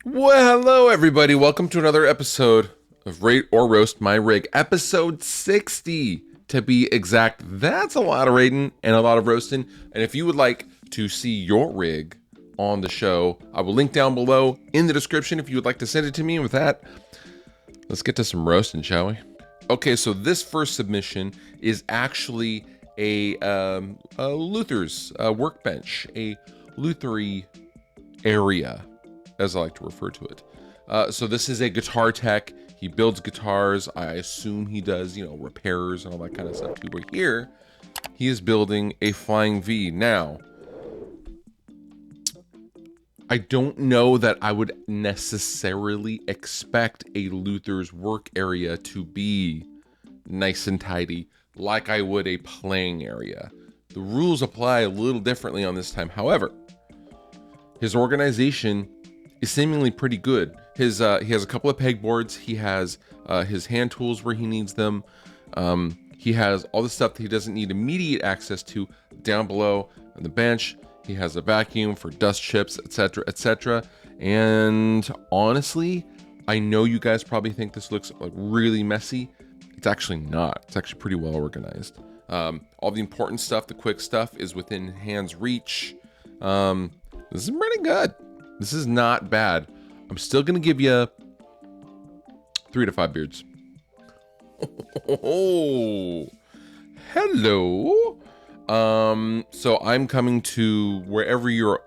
Well, hello everybody. Welcome to another episode of Rate or Roast My Rig, episode 60 to be exact. That's a lot of rating and a lot of roasting. And if you would like to see your rig on the show, I will link down below in the description if you would like to send it to me. And with that, let's get to some roasting, shall we? Okay, so this first submission is actually a Luther's workbench, a Luthery area, as I like to refer to it. So this is a guitar tech. He builds guitars. I assume he does, repairs and all that kind of stuff too. But here, he is building a Flying V. Now, I don't know that I would necessarily expect a Luther's work area to be nice and tidy like I would a playing area. The rules apply a little differently on this time. However, his organization is seemingly pretty good. He has a couple of pegboards. He has his hand tools where he needs them. He has all the stuff that he doesn't need immediate access to down below on the bench. He has a vacuum for dust chips, etc., etc. And honestly, I know you guys probably think this looks like really messy. It's actually not. It's actually pretty well organized. All the important stuff, the quick stuff, is within hand's reach. This is pretty good. This is not bad. I'm still gonna give you 3 to 5 beards. Oh, hello. So I'm coming to wherever you are,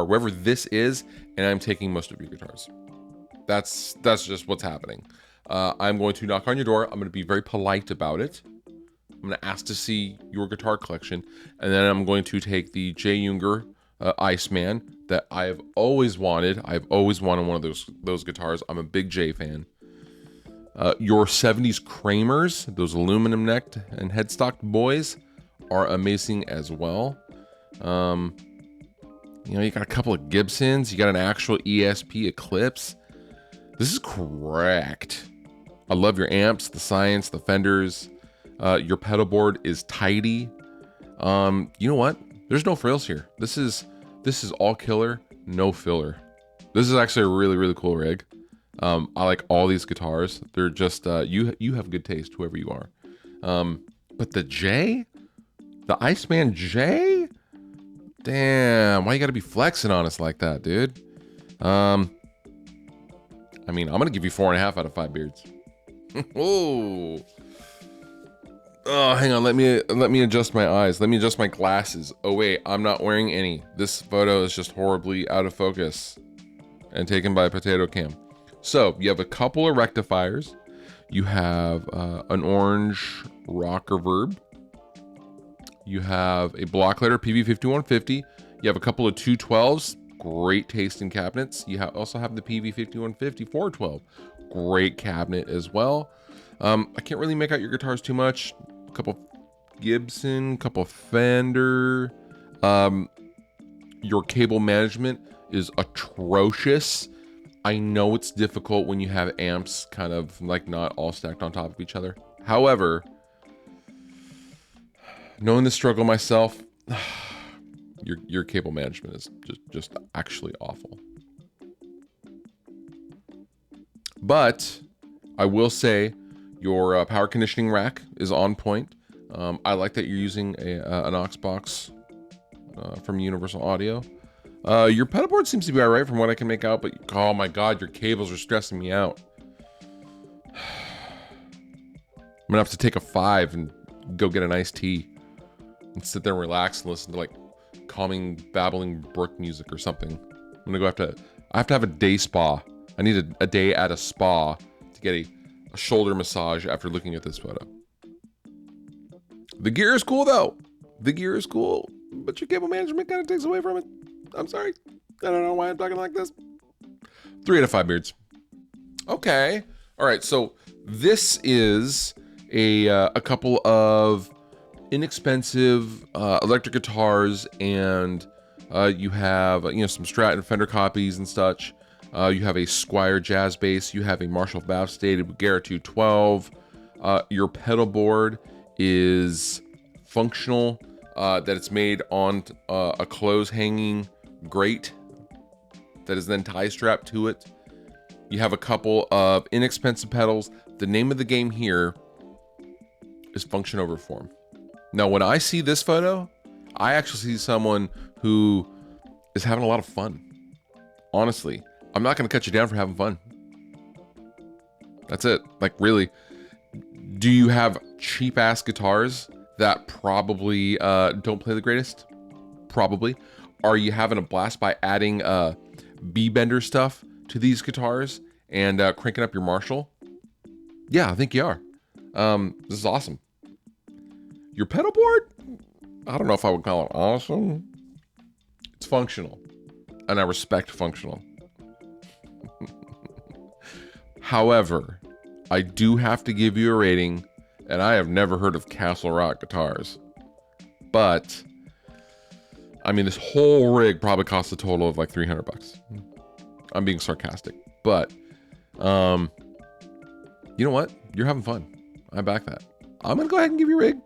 wherever this is, and I'm taking most of your guitars. That's just what's happening. I'm going to knock on your door. I'm going to be very polite about it. I'm going to ask to see your guitar collection, and then I'm going to take the J. Junger Iceman that I've always wanted. I've always wanted one of those guitars. I'm a big J fan. Your 70s Kramers, those aluminum necked and headstock boys, are amazing as well. You got a couple of Gibsons. You got an actual ESP Eclipse. This is correct. I love your amps, the Science, the Fenders. Your pedal board is tidy. You know what? There's no frills here. This is all killer, no filler. This is actually a really, really cool rig. I like all these guitars. They're just you have good taste, whoever you are. But the Iceman J? Damn, why you gotta be flexing on us like that, dude? I'm gonna give you 4.5 out of 5 beards. Oh, hang on. Let me adjust my eyes. Let me adjust my glasses. Oh wait, I'm not wearing any. This photo is just horribly out of focus and taken by a potato cam. So you have a couple of rectifiers. You have an orange rock reverb. You have a block letter PV5150. You have a couple of 212s. Great taste in cabinets. You also have the PV5150 412. Great cabinet as well. I can't really make out your guitars too much. A couple Gibson, couple Fender. Your cable management is atrocious. I know it's difficult when you have amps kind of like not all stacked on top of each other. However, knowing the struggle myself, your cable management is just actually awful. But I will say your power conditioning rack is on point. I like that you're using an aux box from Universal Audio. Your pedal board seems to be all right from what I can make out, but oh my god, your cables are stressing me out. I'm gonna have to take a 5 and go get an iced tea and sit there and relax and listen to like calming, babbling brook music or something. I'm gonna I have to have a day spa. I need a day at a spa to get a shoulder massage after looking at this photo. The gear is cool though. The gear is cool, but your cable management kind of takes away from it. I'm sorry. I don't know why I'm talking like this. 3 out of 5 beards. Okay. All right. So this is a couple of inexpensive electric guitars, and you have some Strat and Fender copies and such. You have a Squier jazz bass. You have a Marshall valve stated with Garrett 212. Your pedal board is functional. That it's made on a clothes hanging grate that is then tie strapped to it. You have a couple of inexpensive pedals. The name of the game here is function over form. Now, when I see this photo, I actually see someone who is having a lot of fun. Honestly, I'm not going to cut you down for having fun. That's it. Like, really, do you have cheap ass guitars that probably don't play the greatest? Probably. Are you having a blast by adding B-bender stuff to these guitars and cranking up your Marshall? Yeah, I think you are. This is awesome. Your pedal board? I don't know if I would call it awesome. It's functional, and I respect functional. However, I do have to give you a rating, and I have never heard of Castle Rock guitars. But, I mean, this whole rig probably cost a total of like $300. I'm being sarcastic. But, you know what? You're having fun. I back that. I'm going to go ahead and give you a rig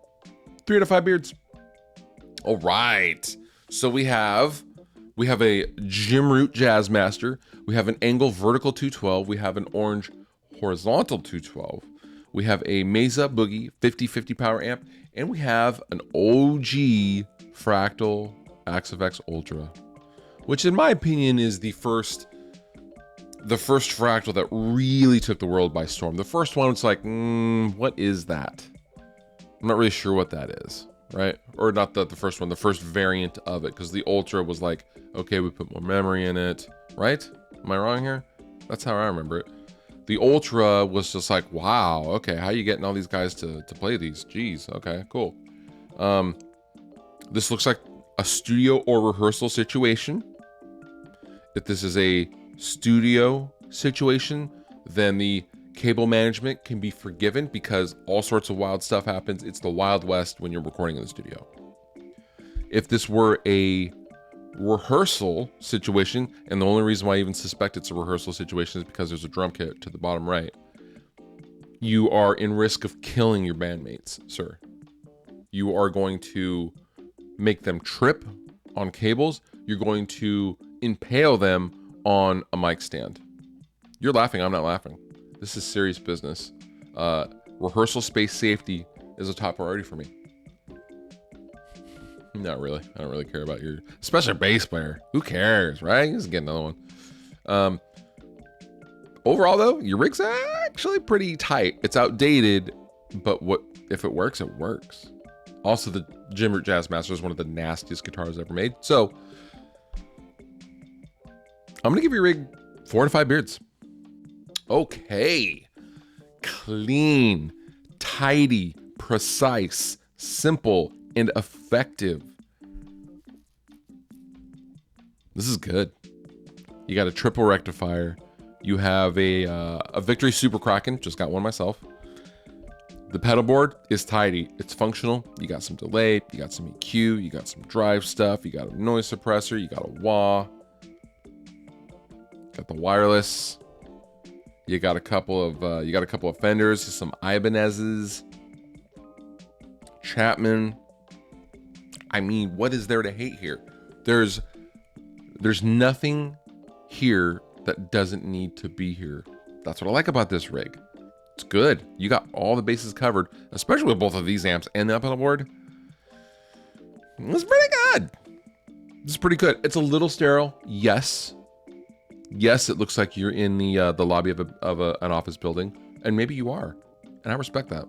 3 out of 5 beards. All right. So we have a Jim Root Jazzmaster. We have an Angle Vertical 212. We have an Orange Horizontal 212. We have a Mesa Boogie 50/50 power amp. And we have an OG Fractal Axe of X Ultra, which in my opinion is the first Fractal that really took the world by storm. The first one was like, what is that? I'm not really sure what that is, right? Or not the first one, the first variant of it, because the Ultra was like, okay, we put more memory in it, right? Am I wrong here? That's how I remember it. The Ultra was just like, wow, okay, how are you getting all these guys to play these? Jeez, okay, cool. This looks like a studio or rehearsal situation. If this is a studio situation, then the cable management can be forgiven because all sorts of wild stuff happens. It's the Wild West when you're recording in the studio. If this were a rehearsal situation, and the only reason why I even suspect it's a rehearsal situation is because there's a drum kit to the bottom right, you are in risk of killing your bandmates, sir. You are going to make them trip on cables. You're going to impale them on a mic stand. You're laughing, I'm not laughing. This is serious business. Rehearsal space safety is a top priority for me. Not really. I don't really care about your, especially a bass player. Who cares, right? You just get another one. Overall, though, your rig's actually pretty tight. It's outdated, but what if it works? It works. Also, the Jim Root Jazzmaster is one of the nastiest guitars ever made. So, I'm gonna give your rig 4 to 5 beards. Okay. Clean, tidy, precise, simple, and effective. This is good. You got a triple rectifier. You have a Victory Super Kraken. Just got one myself. The pedal board is tidy. It's functional. You got some delay. You got some EQ. You got some drive stuff. You got a noise suppressor. You got a wah. Got the wireless. You got a couple of Fenders, some Ibanez's, Chapman. I mean, what is there to hate here? There's nothing here that doesn't need to be here. That's what I like about this rig. It's good. You got all the bases covered, especially with both of these amps and the pedal board. It's pretty good. It's pretty good. It's a little sterile, yes. Yes, it looks like you're in the lobby of an office building, and maybe you are, and I respect that.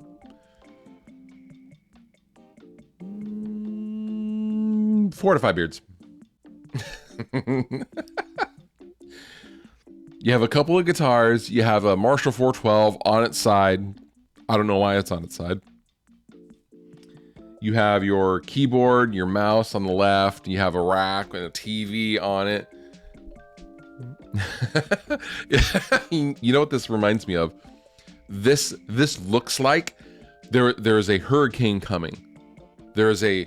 4 to 5 beards. You have a couple of guitars. You have a Marshall 412 on its side. I don't know why it's on its side. You have your keyboard, your mouse on the left. You have a rack and a TV on it. You know what this reminds me of? This looks like there is a hurricane coming. There's a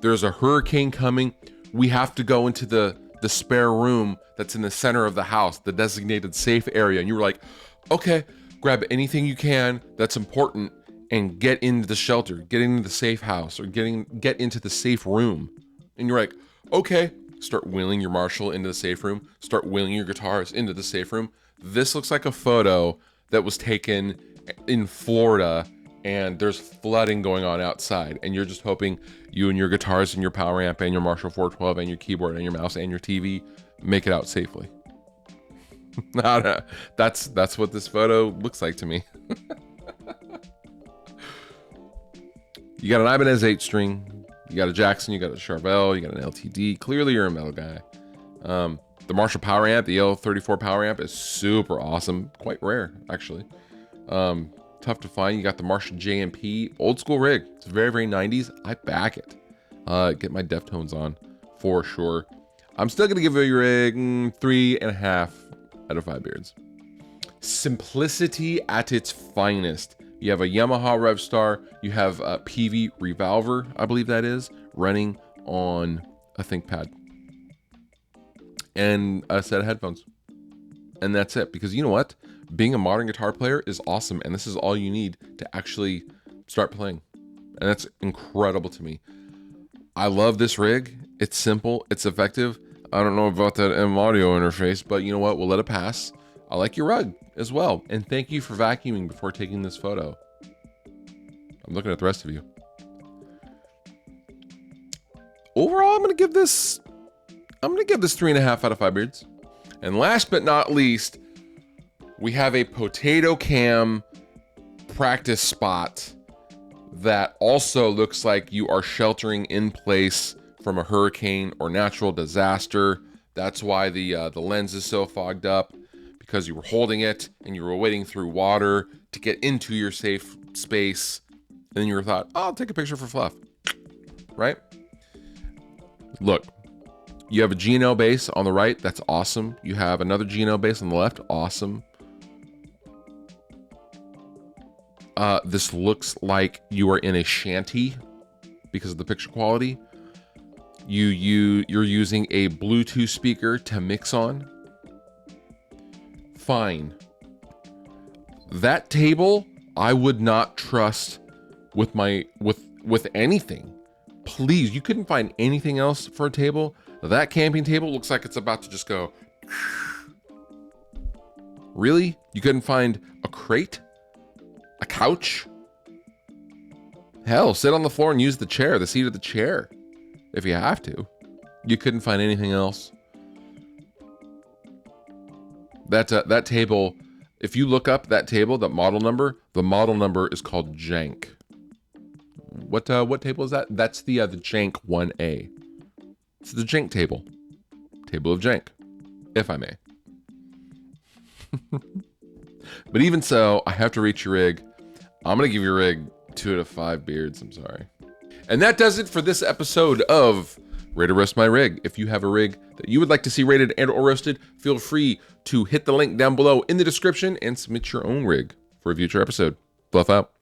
hurricane coming. We have to go into the spare room that's in the center of the house, the designated safe area. And you were like, okay, grab anything you can that's important and get into the shelter, get into the safe house, or get into the safe room. And you're like, okay, start wheeling your Marshall into the safe room, start wheeling your guitars into the safe room. This looks like a photo that was taken in Florida and there's flooding going on outside, and you're just hoping you and your guitars and your power amp and your Marshall 412 and your keyboard and your mouse and your TV make it out safely. That's what this photo looks like to me. You got an Ibanez 8-string, you got a Jackson, you got a Charvel, you got an LTD. Clearly you're a metal guy. The Marshall power amp, the L34 power amp, is super awesome. Quite rare, actually. Tough to find. You got the Marshall JMP, old school rig. It's very, very 90s. I back it. Get my Deftones on for sure. I'm still gonna give your rig 3.5 out of 5 beards. Simplicity at its finest. You have a Yamaha Revstar. You have a PV Revolver, I believe that is, running on a ThinkPad. And a set of headphones. And that's it. Because you know what? Being a modern guitar player is awesome. And this is all you need to actually start playing. And that's incredible to me. I love this rig. It's simple. It's effective. I don't know about that M audio interface, but you know what? We'll let it pass. I like your rug as well. And thank you for vacuuming before taking this photo. I'm looking at the rest of you. Overall, I'm going to give this 3.5 out of 5 beards. And last but not least, we have a potato cam practice spot that also looks like you are sheltering in place from a hurricane or natural disaster. That's why the lens is so fogged up, because you were holding it and you were wading through water to get into your safe space. And then you thought, oh, I'll take a picture for fluff, right? Look, you have a G&L bass on the right. That's awesome. You have another G&L bass on the left. Awesome. This looks like you are in a shanty because of the picture quality. You're using a Bluetooth speaker to mix on. Fine. That table I would not trust with anything. Please, you couldn't find anything else for a table. That camping table looks like it's about to just go. Really? You couldn't find a crate? A couch? Hell, sit on the floor and use the chair, the seat of the chair, if you have to. You couldn't find anything else. That table, if you look up that table, that model number, the model number is called Jank. What table is that? That's the Jank 1A. It's the Jank table. Table of Jank, if I may. But even so, I have to reach your rig. I'm going to give your rig 2 out of 5 beards. I'm sorry. And that does it for this episode of Rate or Roast My Rig. If you have a rig that you would like to see rated and or roasted, feel free to hit the link down below in the description and submit your own rig for a future episode. Bluff out.